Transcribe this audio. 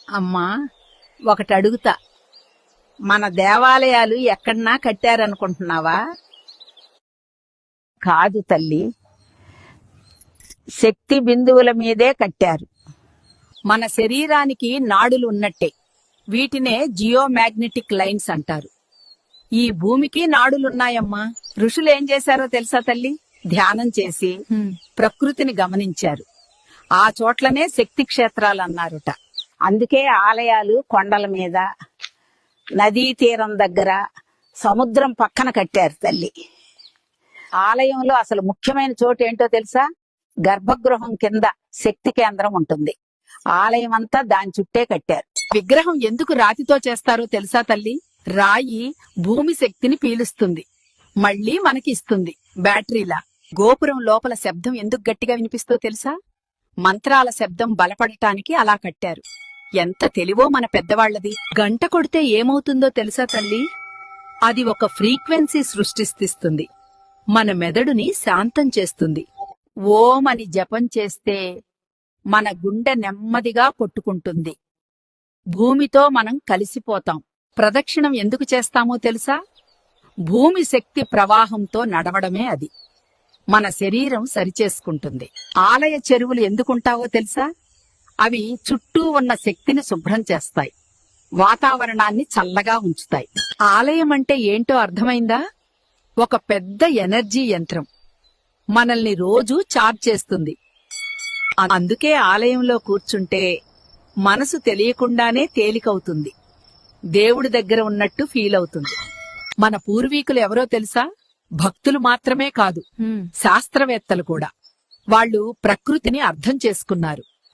అమ్మా, ఒకటి అడుగుతా. మన దేవాలయాలు ఎక్కడన్నా కట్టారనుకుంటున్నావా? కాదు తల్లి, శక్తి బిందువుల మీదే కట్టారు. మన శరీరానికి నాడులు ఉన్నట్టే. వీటినే జియోమాగ్నెటిక్ లైన్స్ అంటారు. ఈ భూమికి నాడులున్నాయమ్మా. ఋషులు ఏం చేశారో తెలుసా తల్లి? ధ్యానం చేసి ప్రకృతిని గమనించారు. ఆ చోట్లనే శక్తి క్షేత్రాలు అన్నారుట. అందుకే ఆలయాలు కొండల మీద, నదీ తీరం దగ్గర, సముద్రం పక్కన కట్టారు తల్లి. ఆలయంలో అసలు ముఖ్యమైన చోటు ఏంటో తెలుసా? గర్భగృహం కింద శక్తి కేంద్రం ఉంటుంది. ఆలయం అంతా దాని చుట్టే కట్టారు. విగ్రహం ఎందుకు రాతితో చేస్తారో తెలుసా తల్లి? రాయి భూమి శక్తిని పీలుస్తుంది, మళ్లీ మనకి ఇస్తుంది బ్యాటరీలా. గోపురం లోపల శబ్దం ఎందుకు గట్టిగా వినిపిస్తో తెలుసా? మంత్రాల శబ్దం బలపడటానికి అలా కట్టారు. ఎంత తెలివో మన పెద్దవాళ్లది. గంట కొడితే ఏమవుతుందో తెలుసా తల్లి? అది ఒక ఫ్రీక్వెన్సీ సృష్టిస్తుంది. మన మెదడుని శాంతం చేస్తుంది. ఓం అని జపం చేస్తే మన గుండె నెమ్మదిగా కొట్టుకుంటుంది. భూమితో మనం కలిసిపోతాం. ప్రదక్షిణం ఎందుకు చేస్తామో తెలుసా? భూమి శక్తి ప్రవాహంతో నడవడమే అది. మన శరీరం సరిచేసుకుంటుంది. ఆలయ చెరువులు ఎందుకుంటావో తెలుసా? అవి చుట్టూ ఉన్న శక్తిని శుభ్రం చేస్తాయి, వాతావరణాన్ని చల్లగా ఉంచుతాయి. ఆలయం అంటే ఏంటో అర్థమైందా? ఒక పెద్ద ఎనర్జీ యంత్రం మనల్ని రోజూ చార్జ్ చేస్తుంది. అందుకే ఆలయంలో కూర్చుంటే మనసు తెలియకుండానే తేలికవుతుంది, దేవుడి దగ్గర ఉన్నట్టు ఫీల్ అవుతుంది. మన పూర్వీకులు ఎవరో తెలుసా? భక్తులు మాత్రమే కాదు, శాస్త్రవేత్తలు కూడా. వాళ్ళు ప్రకృతిని అర్థం చేసుకున్నారు.